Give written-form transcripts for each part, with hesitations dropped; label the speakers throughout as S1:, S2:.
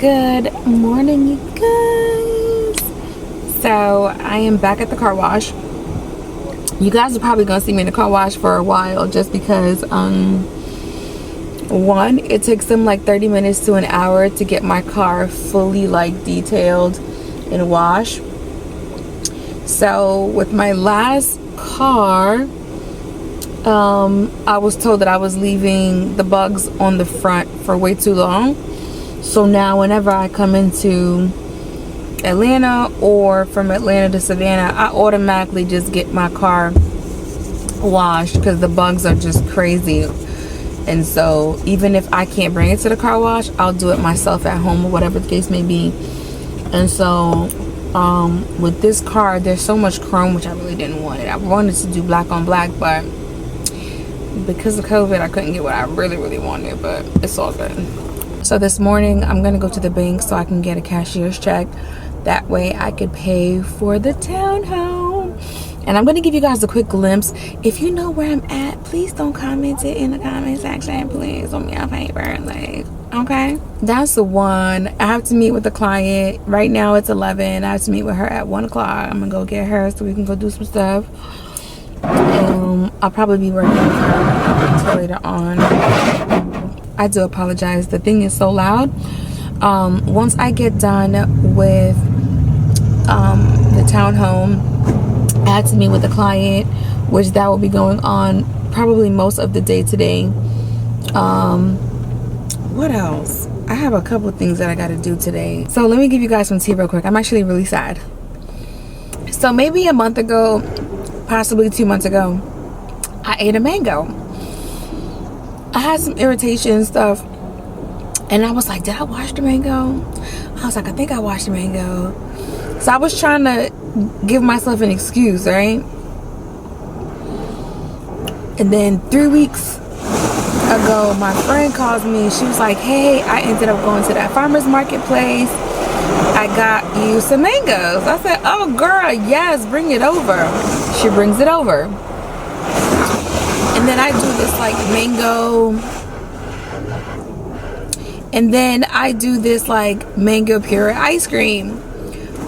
S1: Good morning, you guys. So I am back at the car wash. You guys are probably gonna see me in the car wash for a while, just because one, it takes them like 30 minutes to an hour to get my car fully like detailed and washed. So with my last car, I was told that I was leaving the bugs on the front for way too long. So now whenever I come into Atlanta or from Atlanta to Savannah, I automatically just get my car washed because the bugs are just crazy. And so even if I can't bring it to the car wash, I'll do it myself at home or whatever the case may be. And so with this car, there's so much chrome, which I really didn't want it. I wanted to do black on black, but because of COVID, I couldn't get what I really wanted, but it's all good. So this morning, I'm gonna go to the bank so I can get a cashier's check. That way I could pay for the townhome. And I'm gonna give you guys a quick glimpse. If you know where I'm at, please don't comment it in the comment section, please. On me on paper, like, okay? That's the one. I have to meet with the client. Right now it's 11. I have to meet with her at 1 o'clock. I'm gonna go get her so we can go do some stuff. I'll probably be working with her until later on. I do apologize. The thing is so loud. Once I get done with the townhome, I had to meet with the client, which that will be going on probably most of the day today. What else? I have a couple of things that I got to do today. So let me give you guys some tea real quick. I'm actually really sad. So maybe a month ago, possibly 2 months ago, I ate a mango. I had some irritation stuff, and I was like, did I wash the mango? I was like, I think I washed the mango. So I was trying to give myself an excuse, right? And then 3 weeks ago, my friend calls me. She was like, hey, I ended up going to that farmer's marketplace. I got you some mangoes. I said, oh girl, yes, bring it over. She brings it over. And then I do this like mango puree ice cream.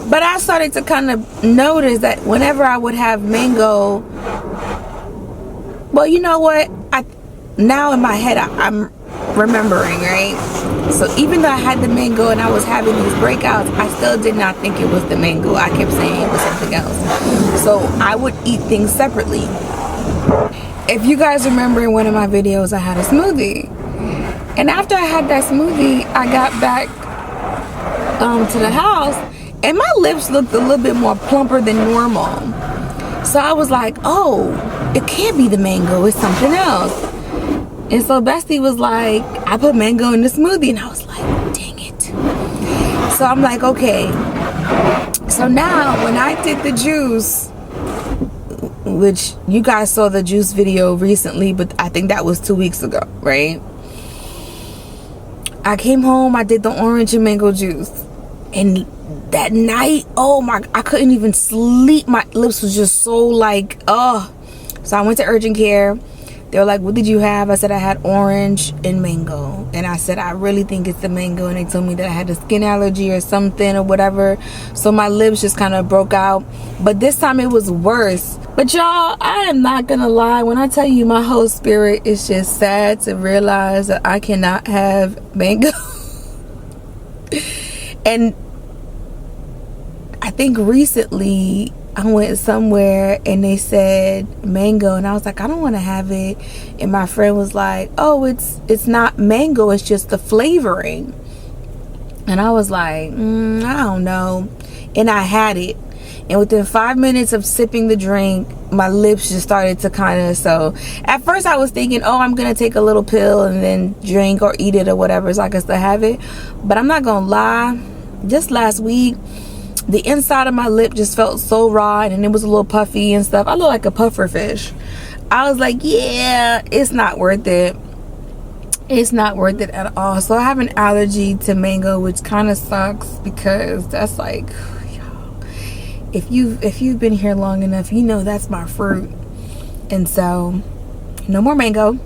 S1: But I started to kind of notice that whenever I would have mango, well, you know what? Now in my head, I'm remembering, right? So even though I had the mango and I was having these breakouts, I still did not think it was the mango. I kept saying it was something else. So I would eat things separately. If you guys remember in one of my videos, I had a smoothie. And after I had that smoothie, I got back to the house and my lips looked a little bit more plumper than normal. So I was like, oh, it can't be the mango, it's something else. And so Bestie was like, I put mango in the smoothie, and I was like, dang it. So I'm like, okay. So now when I did the juice, which you guys saw the juice video recently, but I think that was 2 weeks ago, right? I came home, I did the orange and mango juice, and that night, oh my, I couldn't even sleep. My lips was just so like, oh. So I went to urgent care. They were like, what did you have? I said I had orange and mango. And I said, I really think it's the mango. And they told me that I had a skin allergy or something or whatever. So my lips just kind of broke out. But this time it was worse. But y'all, I am not going to lie. When I tell you my whole spirit is just sad to realize that I cannot have mango. And I think recently I went somewhere and they said mango, and I was like, I don't want to have it. And my friend was like, oh, it's not mango, it's just the flavoring. And I was like, I don't know. And I had it, and within 5 minutes of sipping the drink, my lips just started to kind of, so at first I was thinking, oh, I'm gonna take a little pill and then drink or eat it or whatever so I can still have it. But I'm not gonna lie, just last week, the inside of my lip just felt so raw, and it was a little puffy and stuff. I look like a puffer fish. I was like, yeah, it's not worth it. It's not worth it at all. So I have an allergy to mango, which kind of sucks, because that's like, if you've been here long enough, you know that's my fruit. And so no more mango.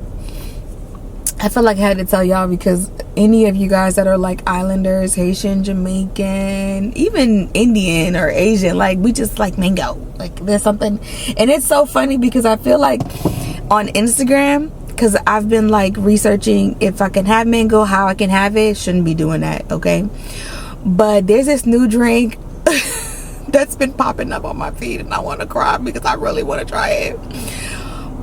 S1: I feel like I had to tell y'all, because any of you guys that are like islanders, Haitian, Jamaican, even Indian or Asian, like we just like mango. Like there's something, and it's so funny because I feel like on Instagram, because I've been like researching if I can have mango, how I can have it. Shouldn't be doing that, okay? But there's this new drink that's been popping up on my feed, and I want to cry because I really want to try it.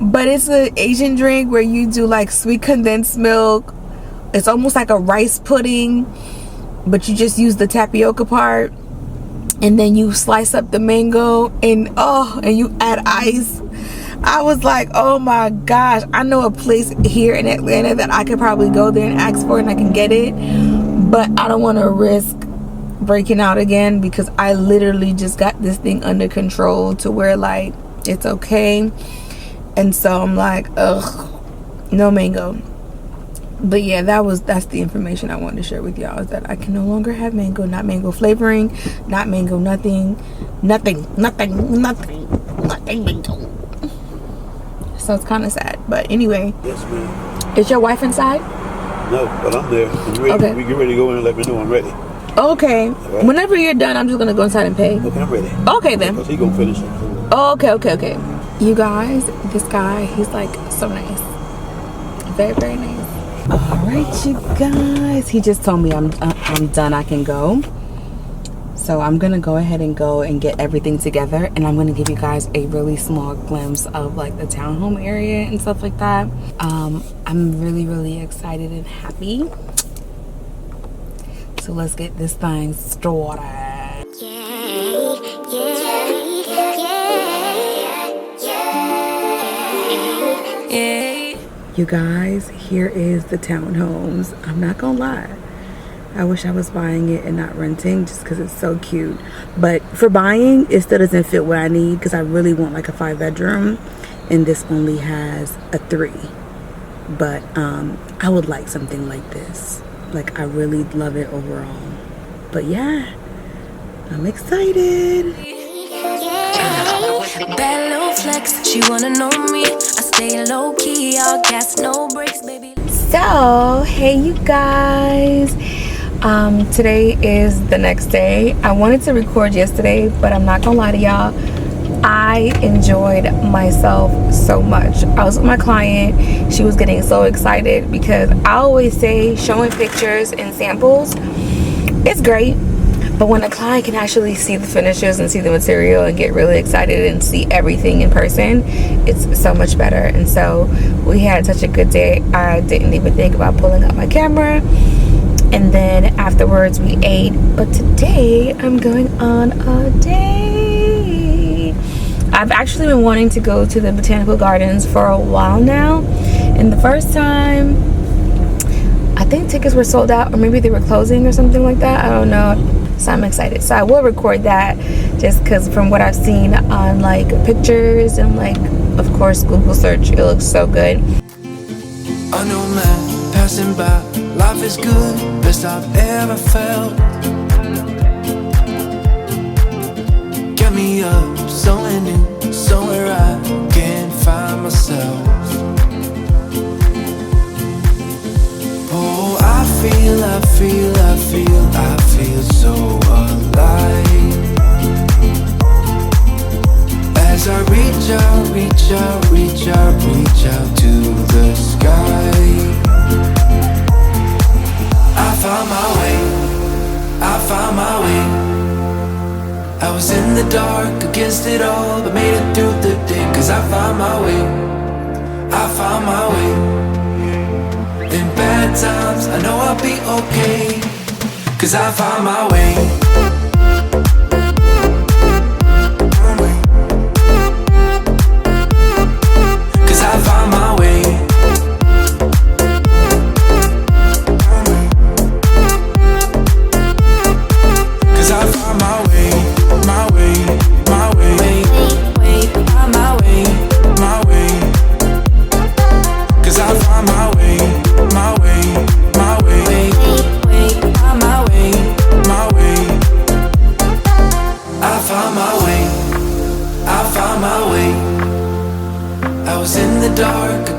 S1: But it's an Asian drink where you do like sweet condensed milk. It's almost like a rice pudding, but you just use the tapioca part, and then you slice up the mango, and you add ice. I was like, oh my gosh, I know a place here in Atlanta that I could probably go there and ask for it and I can get it, but I don't want to risk breaking out again because I literally just got this thing under control to where like it's okay. And so I'm like, ugh, no mango. But yeah, that's the information I wanted to share with y'all, is that I can no longer have mango, not mango flavoring, not mango nothing mango. So it's kind of sad. But anyway,
S2: yes, ma'am.
S1: Is your wife inside?
S2: No, but I'm there. I'm ready. Okay. We get ready to go in and let me know I'm ready.
S1: Okay. Right. Whenever you're done, I'm just gonna go inside and pay.
S2: Okay, I'm ready.
S1: Okay then.
S2: Because he gonna finish it.
S1: Oh, okay. You guys, this guy, he's like so nice. Very, very nice. All right, you guys. He just told me I'm done. I can go. So I'm gonna go ahead and go and get everything together, and I'm gonna give you guys a really small glimpse of like the townhome area and stuff like that. I'm really, really excited and happy. So let's get this thing started. You guys, here is the townhomes. I'm not gonna lie, I wish I was buying it and not renting, just because it's so cute. But for buying, it still doesn't fit what I need, because I really want like a 5-bedroom, and this only has a 3. But I would like something like this. Like, I really love it overall. But yeah, I'm excited.
S3: Bad little flex, she wanna know me. I stay low key, all gas, no brakes, baby.
S1: So, hey you guys. Today is the next day. I wanted to record yesterday, but I'm not gonna lie to y'all, I enjoyed myself so much. I was with my client. She was getting so excited because I always say showing pictures and samples, it's great, but when a client can actually see the finishes and see the material and get really excited and see everything in person, it's so much better. And so we had such a good day. I didn't even think about pulling out my camera. And then afterwards we ate. But today I'm going on a date. I've actually been wanting to go to the Botanical Gardens for a while now. And the first time, I think tickets were sold out, or maybe they were closing or something like that. I don't know. So I'm excited. So I will record that, just because from what I've seen on like pictures and like, of course, Google search, it looks so good.
S4: A new man passing by, life is good, best I've ever felt. Get me up, somewhere new, somewhere I can't find myself. Oh, I feel so alive. As I reach out to the sky. I found my way. I was in the dark against it all, but made it through the day. Cause I found my way. In bad times, I know I'll be okay. Cause I found my way.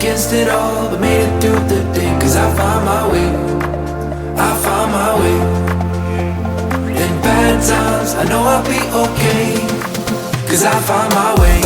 S4: Against it all, but made it through the day. Cause I found my way. I found my way. In bad times, I know I'll be okay, 'cause I found my way.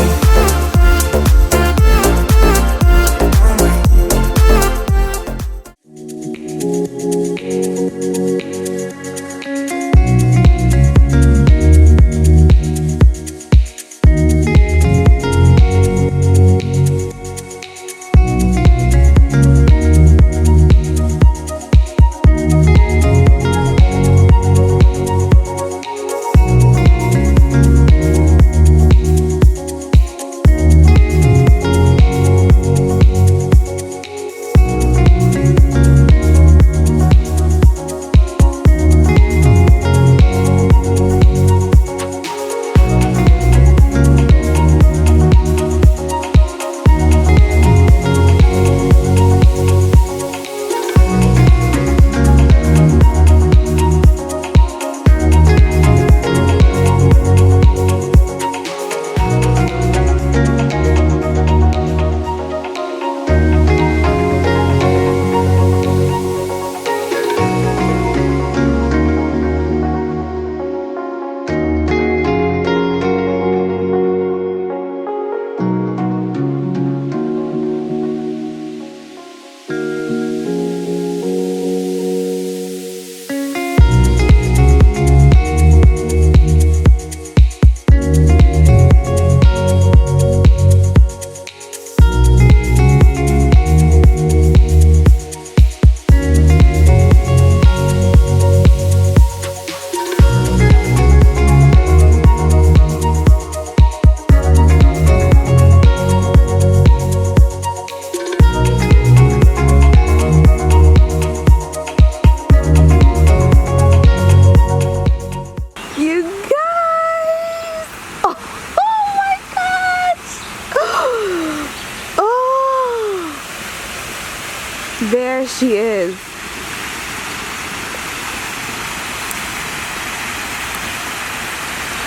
S1: There she is.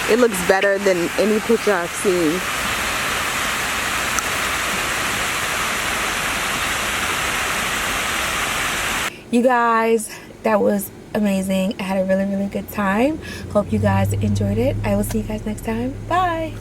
S1: It looks better than any picture I've seen. You guys, that was amazing. I had a really good time. Hope you guys enjoyed it. I will see you guys next time. Bye.